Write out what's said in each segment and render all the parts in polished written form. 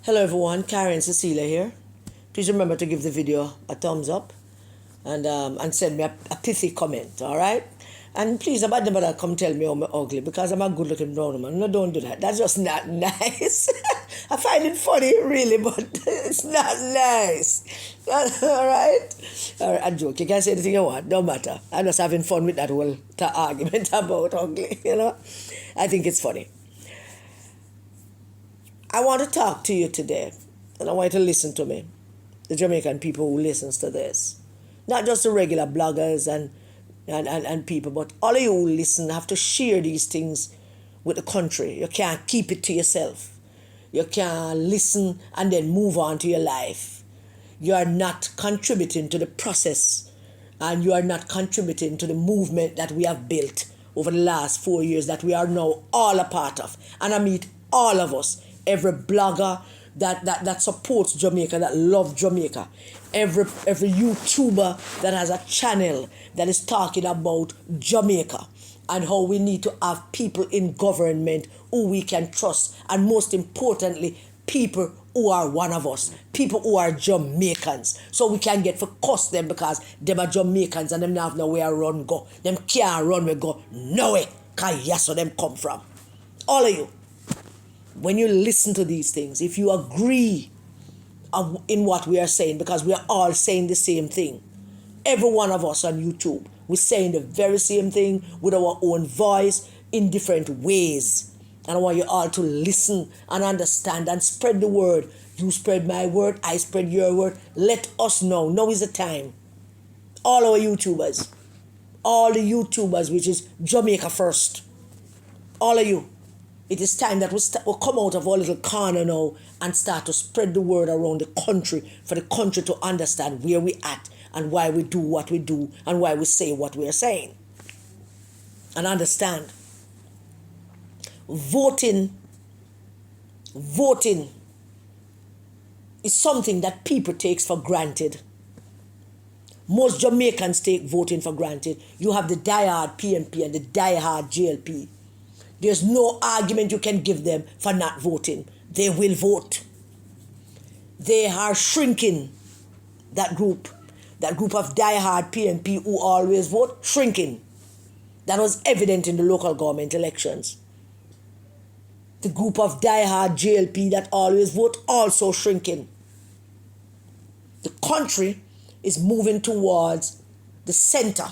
Hello everyone, Karen Cecilia here. Please remember to give the video a thumbs up and send me a pithy comment, alright? And please, about never come tell me I'm ugly because I'm a good looking brown woman. No, don't do that. That's just not nice. I find it funny, really, but it's not nice. Alright? Alright, I joke. You can say anything you want, don't matter. I'm just having fun with that whole argument about ugly, I think it's funny. I want to talk to you today, and I want you to listen to me, the Jamaican people who listens to this. Not just the regular bloggers and people, but all of you who listen have to share these things with the country. You can't keep it to yourself. You can't listen and then move on to your life. You are not contributing to the process, and you are not contributing to the movement that we have built over the last 4 years that we are now all a part of. And I meet all of us, every blogger that supports Jamaica, that loves Jamaica, every YouTuber that has a channel that is talking about Jamaica and how we need to have people in government who we can trust, and most importantly, people who are one of us, people who are Jamaicans, so we can get for cuss them because them are Jamaicans and them not have nowhere run go. Them can't run we go nowhere, because yes, so them come from. All of you, when you listen to these things, if you agree in what we are saying, because we are all saying the same thing, every one of us on YouTube, we're saying the very same thing with our own voice in different ways. And I want you all to listen and understand and spread the word. You spread my word, I spread your word. Let us know. Now is the time. All our YouTubers, all the YouTubers, which is Jamaica First, all of you, it is time that we'll come out of our little corner now and start to spread the word around the country for the country to understand where we at and why we do what we do and why we say what we are saying. And understand, voting is something that people takes for granted. Most Jamaicans take voting for granted. You have the diehard PNP and the diehard JLP. There's no argument you can give them for not voting. They will vote. They are shrinking, that group of diehard PNP who always vote, shrinking. That was evident in the local government elections. The group of diehard JLP that always vote, also shrinking. The country is moving towards the center,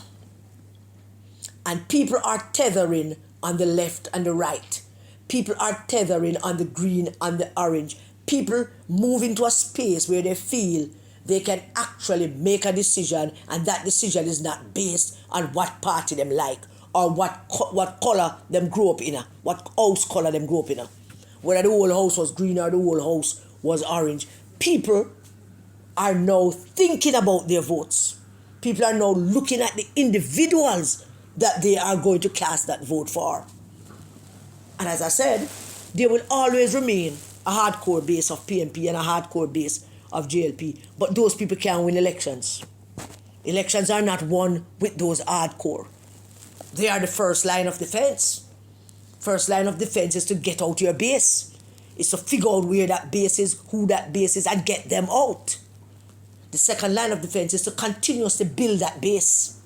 and people are tethering on the left and the right. People are tethering on the green and the orange. People move into a space where they feel they can actually make a decision, and that decision is not based on what party them like or what color them grew up in, what house color them grew up in, whether the whole house was green or the whole house was orange. People are now thinking about their votes. People are now looking at the individuals that they are going to cast that vote for. And as I said, there will always remain a hardcore base of PNP and a hardcore base of JLP, but those people can't win elections. Elections are not won with those hardcore. They are the first line of defense. First line of defense is to get out your base. It's to figure out where that base is, who that base is, and get them out. The second line of defense is to continuously build that base.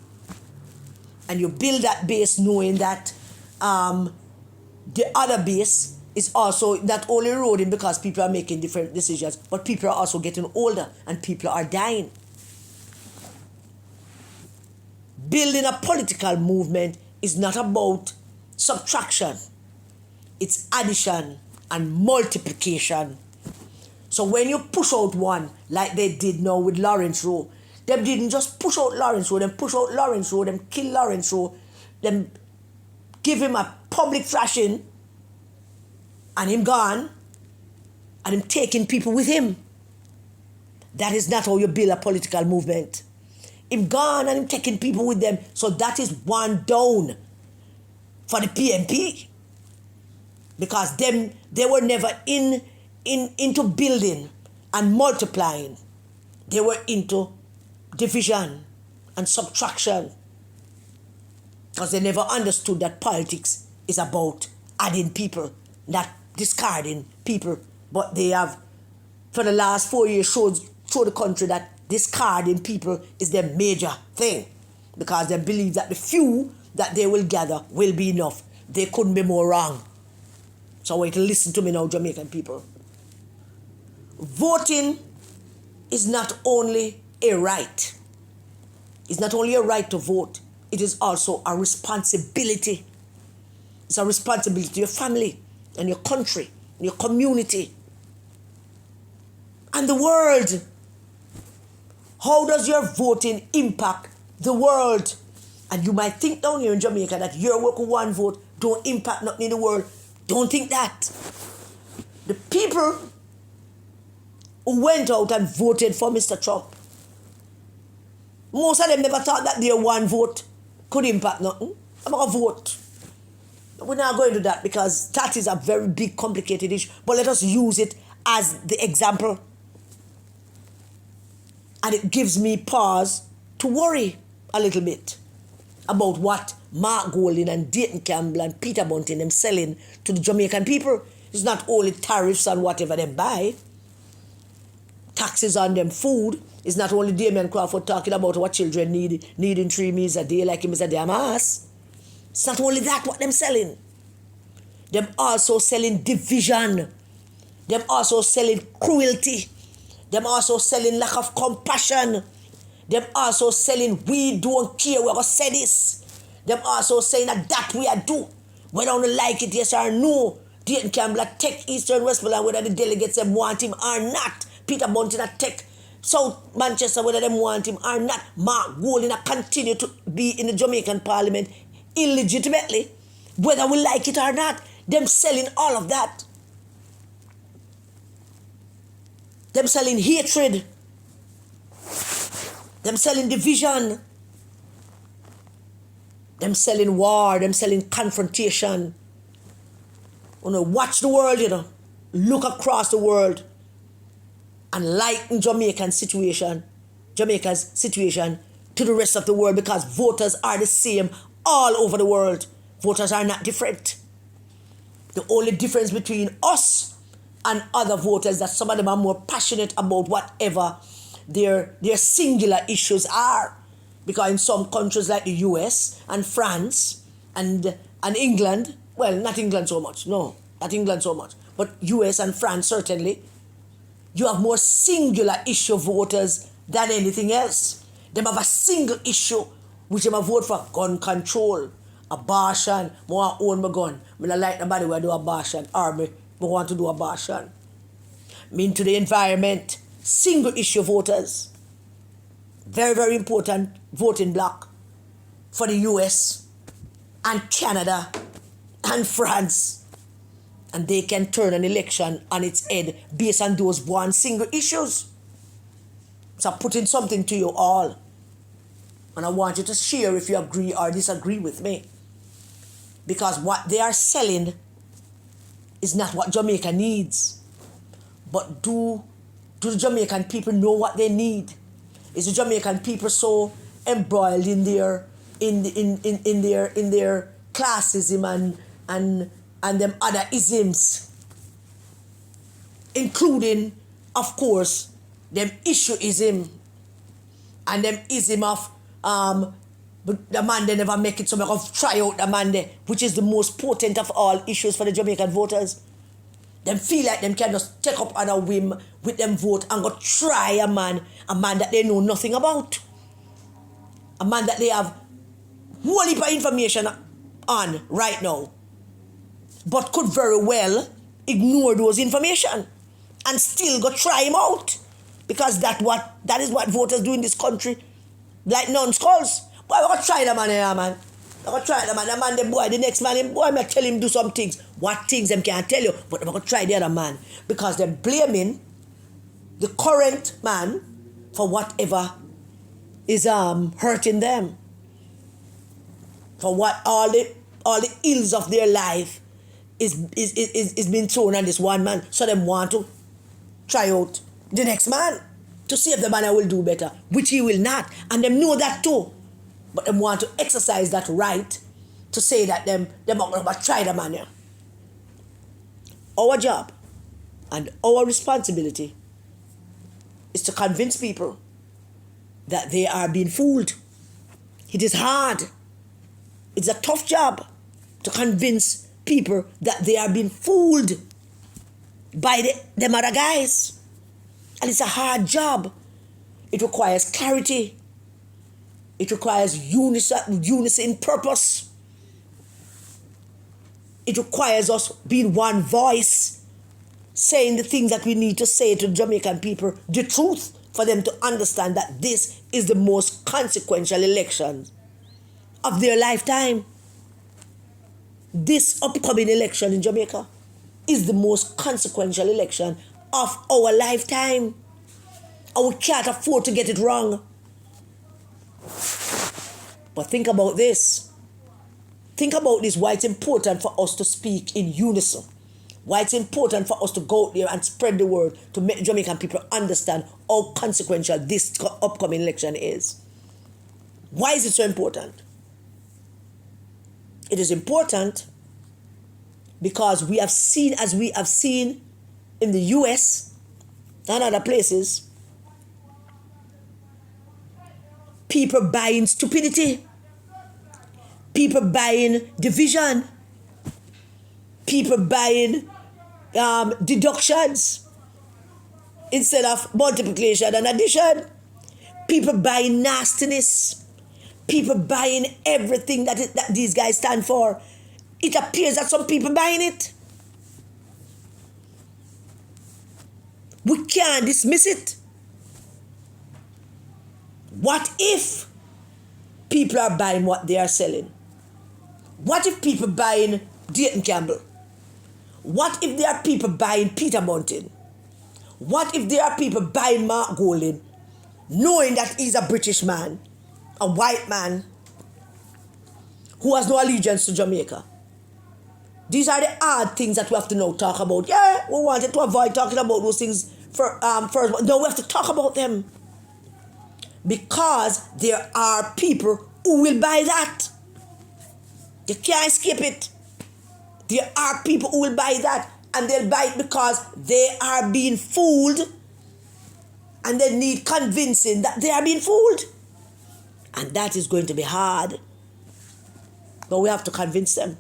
And you build that base knowing that the other base is also not only eroding because people are making different decisions, but people are also getting older and people are dying. Building a political movement is not about subtraction. It's addition and multiplication. So when you push out one, like they did now with Lawrence Rowe, them didn't just push out Lawrence Rowe, them push out Lawrence Rowe, them kill Lawrence Rowe, them give him a public thrashing, and him gone, and him taking people with him. That is not how you build a political movement. Him gone and him taking people with them. So that is one down for the PNP. Because they were never into building and multiplying. They were into division and subtraction, because they never understood that politics is about adding people, not discarding people. But they have for the last 4 years show the country that discarding people is their major thing, because they believe that the few that they will gather will be enough. They couldn't be more wrong. So I want you to listen to me now, Jamaican people. Voting is not only a right. It's not only a right to vote, it is also a responsibility. It's a responsibility to your family and your country and your community and the world. How does your voting impact the world? And you might think down here in Jamaica that your work with one vote don't impact nothing in the world. Don't think that. The people who went out and voted for Mr. Trump, most of them never thought that their one vote could impact nothing. I'm going to vote. We're not going to do that because that is a very big, complicated issue. But let us use it as the example. And it gives me pause to worry a little bit about what Mark Golding and Dayton Campbell and Peter Bunting them selling to the Jamaican people. It's not only tariffs and whatever they buy. Taxes on them food. It's not only Damian Crawford talking about what children needing 3 meals a day like him is a damn ass. It's not only that what them selling. Them also selling division. Them also selling cruelty. Them also selling lack of compassion. Them also selling we don't care, we're going to say this. Them also saying that we are do. Whether you don't like it, yes or no. Dayton Campbell take Eastern Westmoreland, whether the delegates them want him or not. Peter Bunting take South Manchester, whether them want him or not. Mark Golding continue to be in the Jamaican Parliament illegitimately, whether we like it or not. Them selling all of that. Them selling hatred. Them selling division. Them selling war. Them selling confrontation. Watch the world, Look across the world and lighten Jamaica's situation to the rest of the world, because voters are the same all over the world. Voters are not different. The only difference between us and other voters is that some of them are more passionate about whatever their singular issues are. Because in some countries like the US and France and England, well, not England so much, no, not England so much, but US and France certainly, you have more singular issue voters than anything else. They have a single issue which they vote for: gun control, abortion. I want to own my gun. I don't like nobody who do abortion. Army, I want to do abortion. To the environment. Single issue voters. Very, very important voting bloc for the US and Canada and France. And they can turn an election on its head based on those one single issues. So I'm putting something to you all. And I want you to share if you agree or disagree with me. Because what they are selling is not what Jamaica needs. But do the Jamaican people know what they need? Is the Jamaican people so embroiled in their classism and them other isms, including, of course, them issueism and them ism of the man they never make it, so we have to try out the man there, which is the most potent of all issues for the Jamaican voters. Them feel like them can just take up on a whim with them vote and go try a man that they know nothing about. A man that they have whole heap of information on right now, but could very well ignore those information and still go try him out. Because that is what voters do in this country. Like numbskulls. Boy, we're going to try the man here, man. We're going to try the man. The man, the boy, the next man, boy, I tell him do some things. What things them can't tell you, but we're going to try the other man. Because they're blaming the current man for whatever is hurting them. For what all the ills of their life is being thrown on this one man. So them want to try out the next man to see if the man will do better, which he will not. And them know that too. But them want to exercise that right to say that them not going to try the man here. Our job and our responsibility is to convince people that they are being fooled. It is hard. It's a tough job to convince people that they are being fooled by them other guys. And it's a hard job. It requires clarity. It requires unison in purpose. It requires us being one voice, saying the things that we need to say to Jamaican people, the truth, for them to understand that this is the most consequential election of their lifetime. This upcoming election in Jamaica is the most consequential election of our lifetime. And we can't afford to get it wrong. But think about this. Think about this, why it's important for us to speak in unison. Why it's important for us to go out there and spread the word to make Jamaican people understand how consequential this upcoming election is. Why is it so important? It is important because we have seen, as we have seen in the US and other places, people buying stupidity, people buying division, people buying deductions instead of multiplication and addition, people buying nastiness, people buying everything that these guys stand for. It appears that some people buying it. We can't dismiss it. What if people are buying what they are selling? What if people buying Dayton Campbell? What if there are people buying Peter Bunting? What if there are people buying Mark Golding, knowing that he's a British man, a white man, who has no allegiance to Jamaica? These are the hard things that we have to now talk about. Yeah, we wanted to avoid talking about those things first, but no, we have to talk about them. Because there are people who will buy that. You can't escape it. There are people who will buy that, and they'll buy it because they are being fooled, and they need convincing that they are being fooled. And that is going to be hard. But we have to convince them.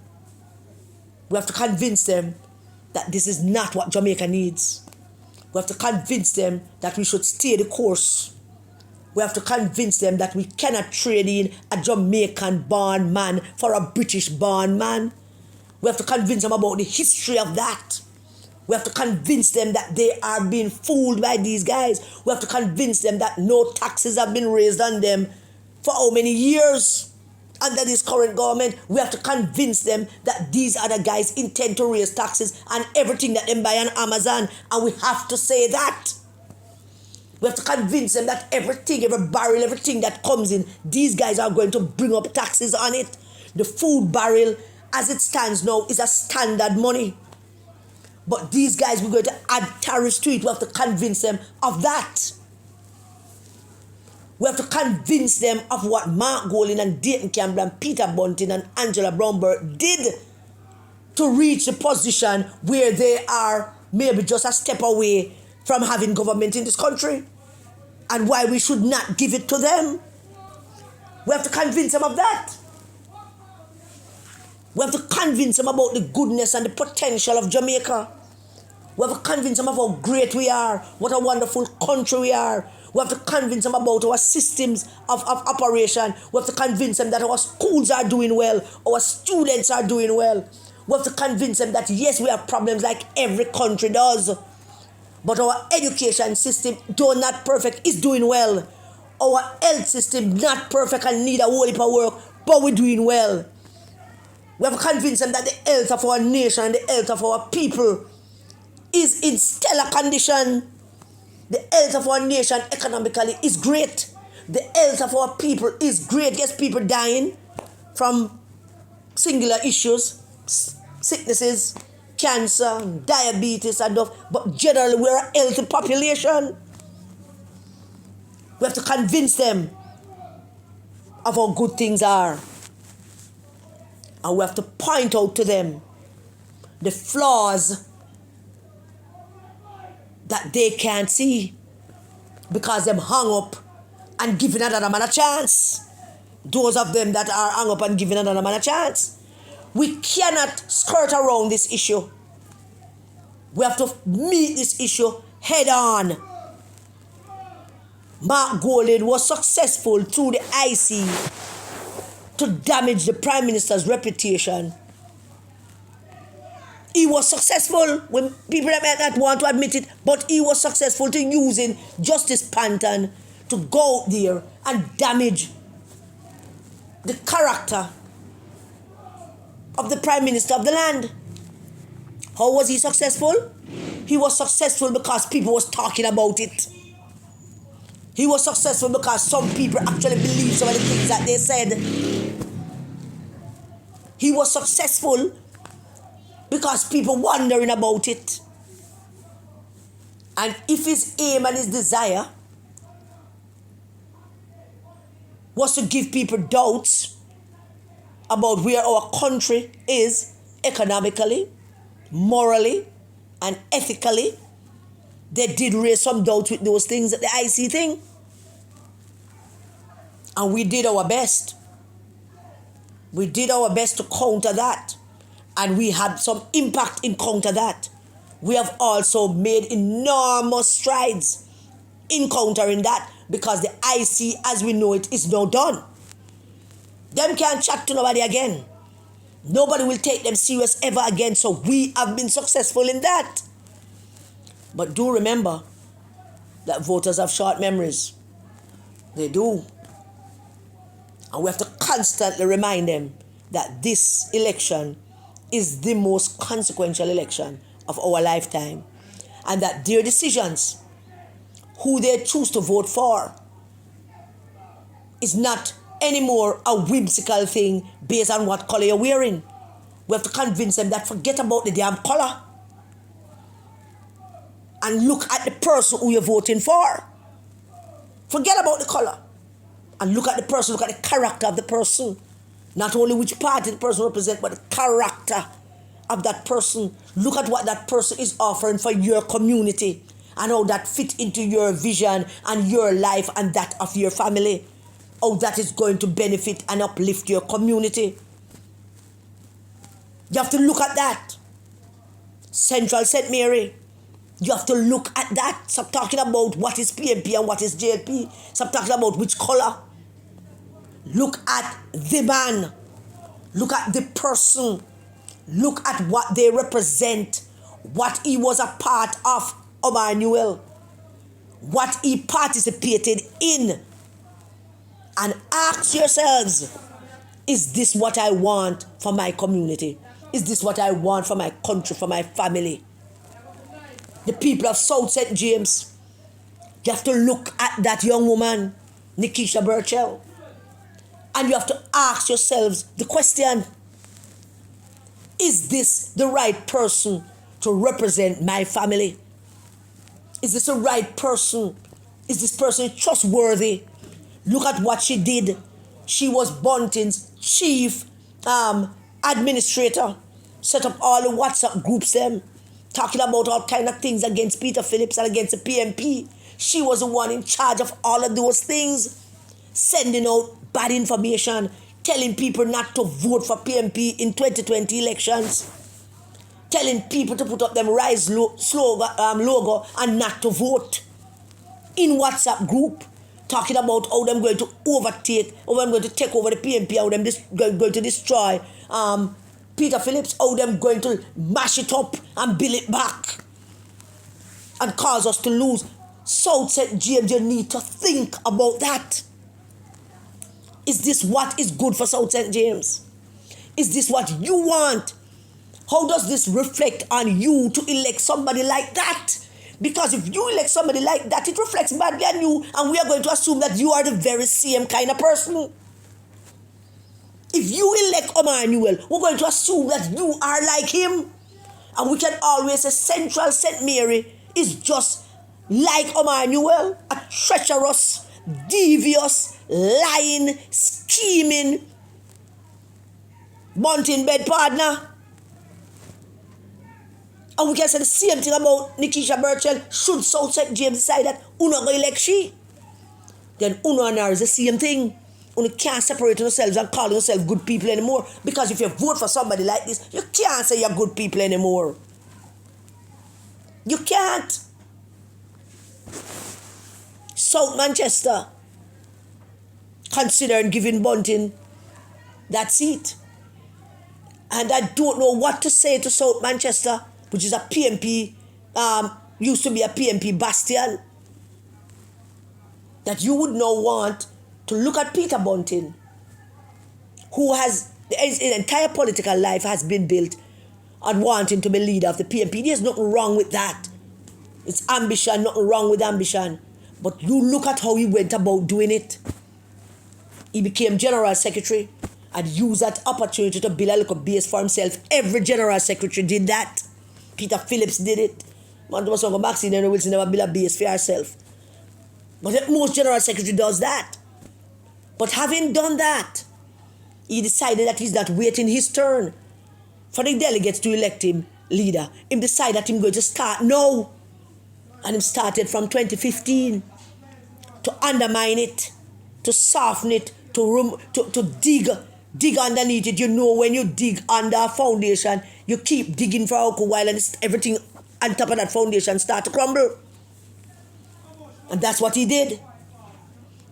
We have to convince them that this is not what Jamaica needs. We have to convince them that we should stay the course. We have to convince them that we cannot trade in a Jamaican-born man for a British-born man. We have to convince them about the history of that. We have to convince them that they are being fooled by these guys. We have to convince them that no taxes have been raised on them for how many years under this current government. We have to convince them that these other guys intend to raise taxes on everything that they buy on Amazon. And we have to say that. We have to convince them that everything, every barrel, everything that comes in, these guys are going to bring up taxes on it. The food barrel, as it stands now, is a standard money. But these guys, we're going to add tariffs to it. We have to convince them of that. We have to convince them of what Mark Golding and Dayton Campbell and Peter Bunting and Angela Brownburg did to reach the position where they are maybe just a step away from having government in this country, and why we should not give it to them. We have to convince them of that. We have to convince them about the goodness and the potential of Jamaica. We have to convince them of how great we are, what a wonderful country we are. We have to convince them about our systems of operation. We have to convince them that our schools are doing well, our students are doing well. We have to convince them that yes, we have problems like every country does. But our education system, though not perfect, is doing well. Our health system, not perfect and need a whole heap of work, but we're doing well. We have to convince them that the health of our nation and the health of our people is in stellar condition. The health of our nation economically is great. The health of our people is great. Yes, people dying from singular issues, sicknesses, cancer, diabetes and stuff, but generally we're a healthy population. We have to convince them of how good things are. And we have to point out to them the flaws that they can't see. because them hung up and giving another man a chance. Those of them that are hung up and giving another man a chance. We cannot skirt around this issue. We have to meet this issue head on. Mark Golding was successful through the IC to damage the Prime Minister's reputation. He was successful when people might not want to admit it, but he was successful to using Justice Panton to go out there and damage the character of the Prime Minister of the land. How was he successful? He was successful because people was talking about it. He was successful because some people actually believed some of the things that they said. He was successful because people wondering about it. And if his aim and his desire was to give people doubts about where our country is economically, morally, and ethically, they did raise some doubts with those things, the IC thing. And we did our best. We did our best to counter that. And we had some impact in counter that. We have also made enormous strides in countering that because the IC as we know it is now done. Them can't chat to nobody again. Nobody will take them serious ever again. So we have been successful in that. But do remember that voters have short memories. They do. And we have to constantly remind them that this election is the most consequential election of our lifetime. And that their decisions, who they choose to vote for, is not anymore a whimsical thing based on what color you're wearing. We have to convince them that forget about the damn color and look at the person who you're voting for. Forget about the color and look at the person, look at the character of the person. Not only which party the person represents, but the character of that person. Look at what that person is offering for your community and how that fits into your vision and your life and that of your family. How that is going to benefit and uplift your community. You have to look at that. Central St. Mary. You have to look at that. Stop talking about what is PNP and what is JLP. Stop talking about which color. Look at the man. Look at the person. Look at what they represent. What he was a part of, Omar Newell. What he participated in. And ask yourselves, is this what I want for my community? Is this what I want for my country, for my family? The people of South St. James, you have to look at that young woman, Nikisha Burchell, and you have to ask yourselves the question, is this the right person to represent my family? Is this the right person? Is this person trustworthy? Look at what she did. She was Bunting's chief administrator. Set up all the WhatsApp groups them, talking about all kind of things against Peter Phillips and against the PNP. She was the one in charge of all of those things. Sending out bad information, telling people not to vote for PNP in 2020 elections. Telling people to put up them Rise logo and not to vote. In WhatsApp group. Talking about how them going to overtake, how them going to take over the PNP, how them going to destroy Peter Phillips, how them going to mash it up and build it back and cause us to lose. South St. James, you need to think about that. Is this what is good for South St. James? Is this what you want? How does this reflect on you to elect somebody like that? Because if you elect somebody like that, it reflects badly on you, and we are going to assume that you are the very same kind of person. If you elect Omar Newell, we're going to assume that you are like him. And we can always say Central St. Mary is just like Omar Newell, a treacherous, devious, lying, scheming, mountain bed partner. And we can say the same thing about Nikisha Burchell. Should South St. James decide that Uno go elect she, then Uno and her is the same thing. You can't separate yourselves and call yourselves good people anymore. Because if you vote for somebody like this, you can't say you're good people anymore. You can't. South Manchester considering giving Bunting that seat. And I don't know what to say to South Manchester, which is a PNP, used to be a PNP bastion, that you would now want to look at Peter Bunting, who has, his entire political life has been built on wanting to be leader of the PNP. There's nothing wrong with that. It's ambition, nothing wrong with ambition. But you look at how he went about doing it. He became general secretary and used that opportunity to build a little base for himself. Every general secretary did that. Peter Phillips did it. Maxine and Wilson never build a base for herself. But most general secretary does that. But having done that, he decided that he's not waiting his turn for the delegates to elect him leader. He decided that he's going to start now. And he started from 2015 to undermine it, to soften it, to dig underneath it. You know, when you dig under a foundation, you keep digging for a while and everything on top of that foundation start to crumble. And that's what he did.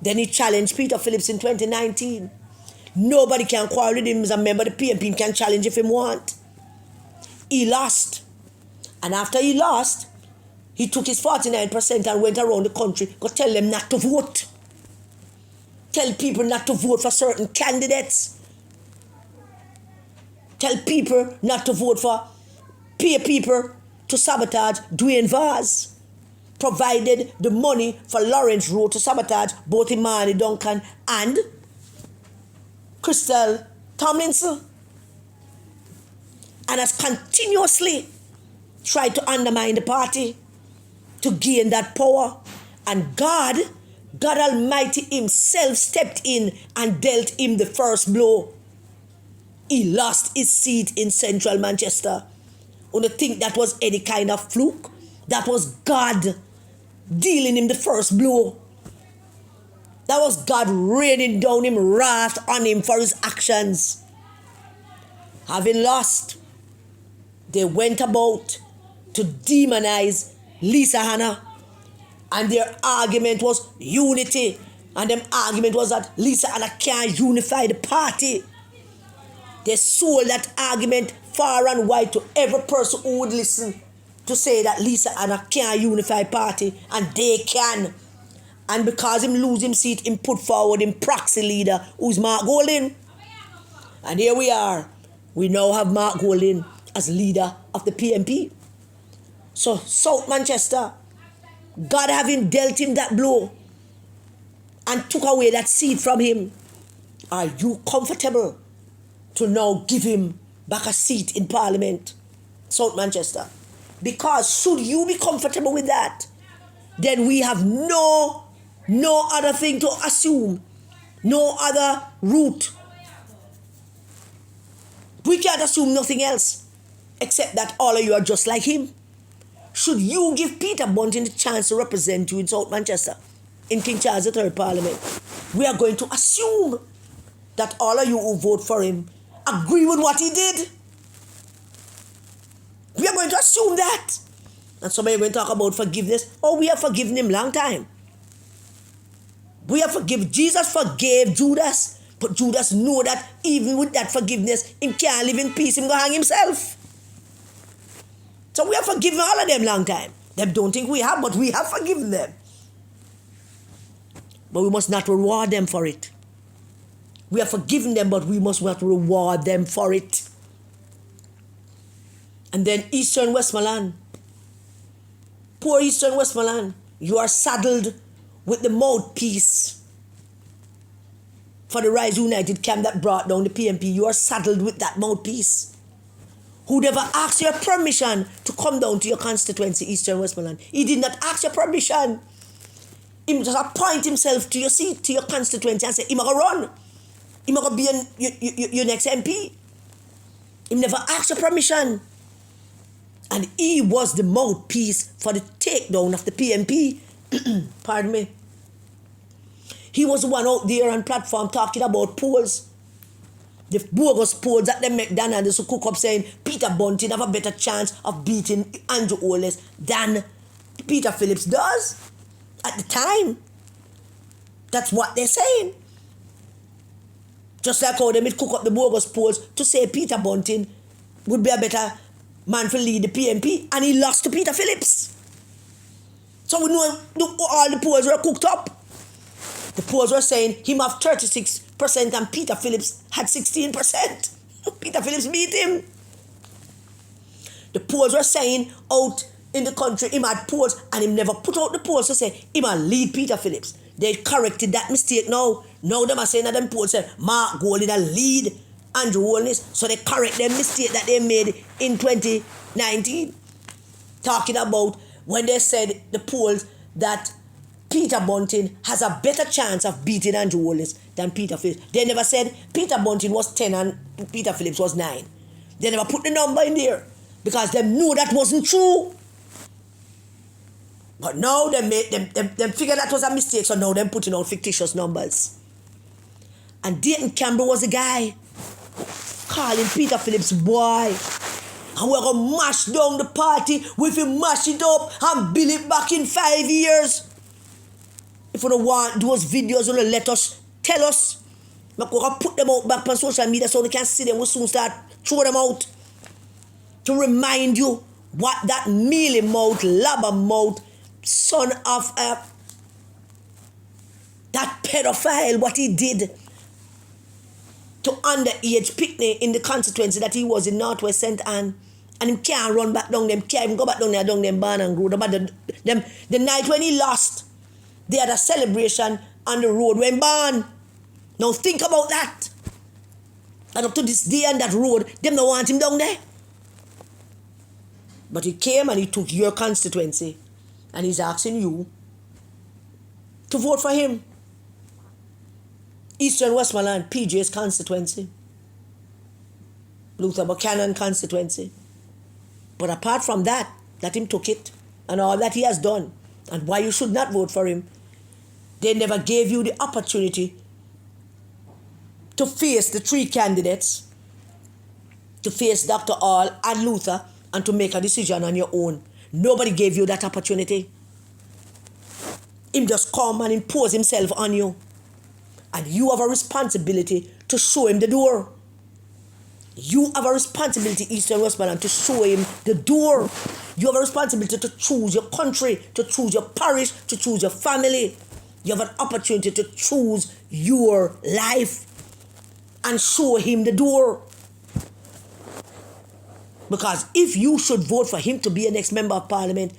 Then he challenged Peter Phillips in 2019. Nobody can quarrel with him as a member of the PNP, can challenge if he want. He lost. And after he lost, he took his 49% and went around the country to tell them not to vote. Tell people not to vote for certain candidates. Tell people not to vote for, pay people to sabotage Dwayne Vaz. Provided the money for Lawrence Rowe to sabotage both Imani Duncan and Crystal Tomlinson. And has continuously tried to undermine the party to gain that power. And God Almighty himself stepped in and dealt him the first blow. He lost his seat in central Manchester. You don't think that was any kind of fluke? That was God dealing him the first blow. That was God raining down him wrath on him for his actions. Having lost, they went about to demonize Lisa Hanna. And their argument was unity. And their argument was that Lisa Hanna can't unify the party. They sold that argument far and wide to every person who would listen, to say that Lisa Hanna can't unify party, and they can. And because him lose him seat, him put forward him proxy leader, who's Mark Golding. And here we are. We now have Mark Golding as leader of the PNP. So South Manchester, God having dealt him that blow and took away that seat from him, are you comfortable to now give him back a seat in Parliament, South Manchester? Because should you be comfortable with that, then we have no other thing to assume, no other route. We can't assume nothing else except that all of you are just like him. Should you give Peter Bunting the chance to represent you in South Manchester, in King Charles III Parliament, we are going to assume that all of you who vote for him agree with what he did. We are going to assume that. And somebody are going to talk about forgiveness. Oh, we have forgiven him long time. We have forgiven. Jesus forgave Judas. But Judas know that even with that forgiveness, he can't live in peace. He go hang himself. So we have forgiven all of them long time. Them don't think we have, but we have forgiven them. But we must not reward them for it. We have forgiven them, but we must not reward them for it. And then Eastern Westmoreland. Poor Eastern Westmoreland. You are saddled with the mouthpiece for the Rise United camp that brought down the PNP. You are saddled with that mouthpiece. Who never asked your permission to come down to your constituency, Eastern Westmoreland. He did not ask your permission. He just appoint himself to your seat, to your constituency, and say, he's going to run. He's going to be your next MP. He never asked your permission. And he was the mouthpiece for the takedown of the PNP. Pardon me. He was the one out there on platform talking about polls. The bogus polls that them make Dan and the cook up saying Peter Bunting have a better chance of beating Andrew Holness than Peter Phillips does at the time. That's what they're saying. Just like how they made cook up the bogus polls to say Peter Bunting would be a better man to lead the PNP, and he lost to Peter Phillips. So we know all the polls were cooked up. The polls were saying him have 36% and Peter Phillips had 16%. Peter Phillips beat him. The polls were saying out in the country him had polls and him never put out the polls to say him had lead Peter Phillips. They corrected that mistake now. Now them are saying that them polls say Mark Golding a lead Andrew Holness. So they correct their mistake that they made in 2019. Talking about when they said the polls that Peter Bunting has a better chance of beating Andrew Holness than Peter Phillips. They never said Peter Bunting was 10 and Peter Phillips was 9. They never put the number in there because they knew that wasn't true. But now they figured that was a mistake, so now they're putting out fictitious numbers. And Dayton Campbell was the guy calling Peter Phillips boy. And we're going to mash down the party. We will mash it up and build it back in 5 years. If we don't want those videos, you let us tell us. We're going to put them out back on social media so they can see them. We'll soon start throwing them out. To remind you what that mealy mouth, labber mouth, son of that pedophile, what he did to underage picnic in the constituency that he was in Northwest St. Anne. And him can't run back down them, can't even go back down there, down them barn and grow. The night when he lost, they had a celebration on the road when born. Now think about that. And up to this day on that road, them don't want him down there. But he came and he took your constituency and he's asking you to vote for him. Eastern Westmoreland, PJ's constituency. Luther Buchanan constituency. But apart from that him took it and all that he has done and why you should not vote for him, they never gave you the opportunity to face the three candidates, to face Dr. Hall and Luther, and to make a decision on your own. Nobody gave you that opportunity. Him just come and impose himself on you. And you have a responsibility to show him the door. You have a responsibility, Eastern Westmoreland, to show him the door. You have a responsibility to choose your country, to choose your parish, to choose your family. You have an opportunity to choose your life and show him the door. Because if you should vote for him to be a next member of parliament,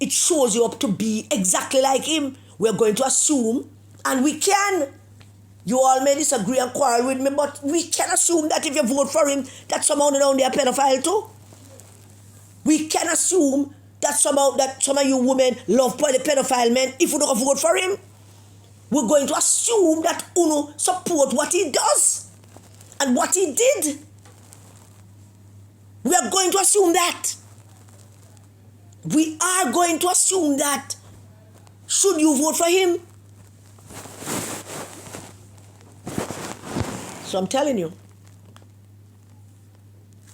it shows you up to be exactly like him. We're going to assume, and we can. You all may disagree and quarrel with me, but we can assume that if you vote for him, that somehow down there a pedophile too. We can assume that some of you women love the pedophile men if you don't vote for him. We're going to assume that Uno support what he does and what he did. We are going to assume that. We are going to assume that. Should you vote for him? So I'm telling you,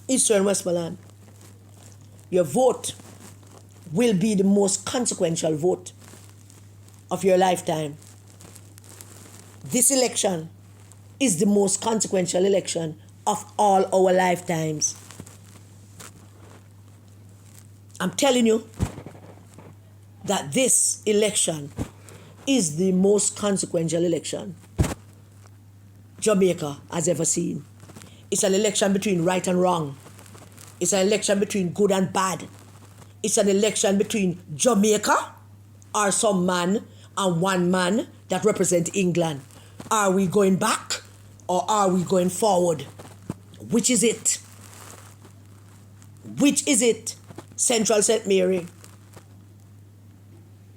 Eastern Westmoreland, your vote will be the most consequential vote of your lifetime. This election is the most consequential election of all our lifetimes. I'm telling you that this election is the most consequential election Jamaica has ever seen. It's an election between right and wrong. It's an election between good and bad. It's an election between Jamaica or some man and one man that represents England. Are we going back or are we going forward? Which is it? Which is it? Central St. Mary,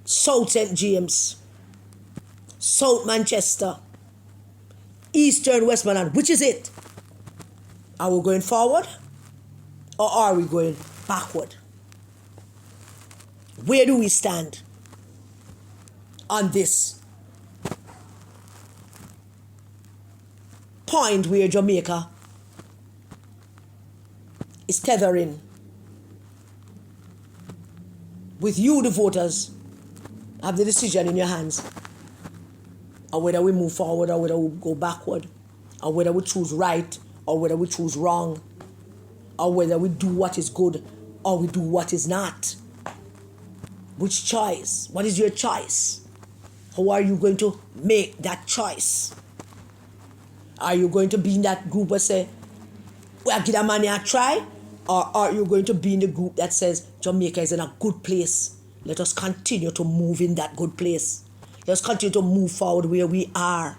South St. James, South Manchester, Eastern Westmoreland. Which is it? Are we going forward or are we going backward. Where do we stand on this point where Jamaica is tethering with you, the voters, have the decision in your hands, or whether we move forward or whether we go backward, or whether we choose right or whether we choose wrong, or whether we do what is good or we do what is not. Which choice? What is your choice? How are you going to make that choice? Are you going to be in that group that say, well, give that money a try? Or are you going to be in the group that says, Jamaica is in a good place? Let us continue to move in that good place. Let us continue to move forward where we are.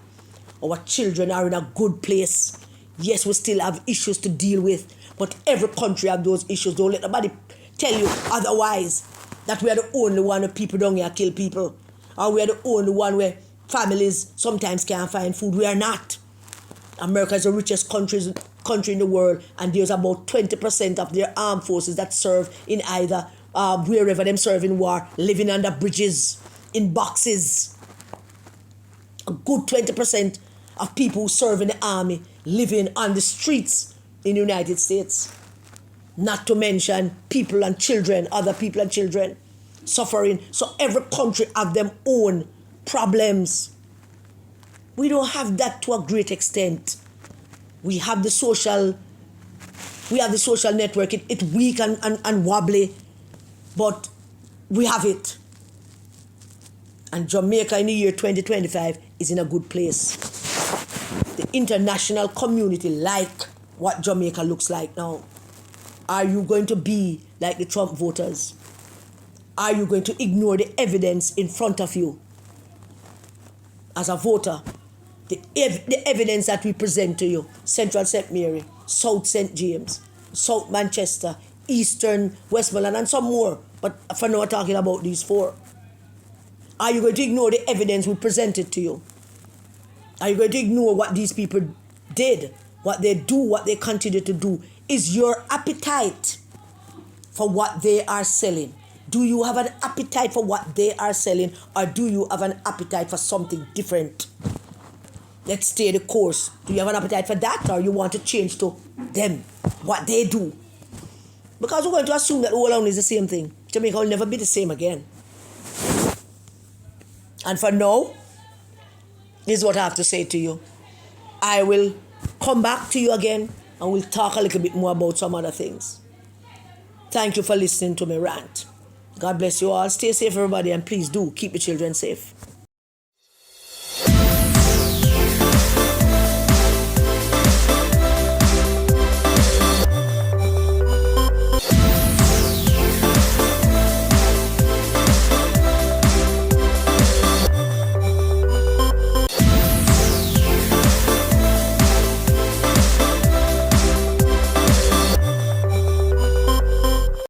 Our children are in a good place. Yes, we still have issues to deal with, but every country have those issues. Don't let nobody tell you otherwise, that we are the only one where people down here kill people, or we are the only one where families sometimes can't find food. We are not. America is the richest country in the world, and there's about 20% of their armed forces that serve in either wherever them serve in war, living under bridges, in boxes. A good 20% of people who serve in the army living on the streets in the United States. Not to mention people and children, other people and children suffering. So every country have their own problems. We don't have that to a great extent. We have the social network. It's weak and wobbly, but we have it. And Jamaica in the year 2025 is in a good place. The international community like what Jamaica looks like now. Are you going to be like the Trump voters? Are you going to ignore the evidence in front of you? As a voter, the evidence that we present to you, Central St. Mary, South St. James, South Manchester, Eastern Westmoreland, and some more. But for now, we're talking about these four. Are you going to ignore the evidence we presented to you? Are you going to ignore what these people did, what they do, what they continue to do? Is your appetite for what they are selling? Do you have an appetite for what they are selling, or do you have an appetite for something different? Let's stay the course. Do you have an appetite for that, or you want to change to them, what they do? Because we're going to assume that all around is the same thing. Jamaica will never be the same again. And for now, this is what I have to say to you. I will come back to you again and we'll talk a little bit more about some other things. Thank you for listening to me rant. God bless you all. Stay safe, everybody, and please do keep your children safe.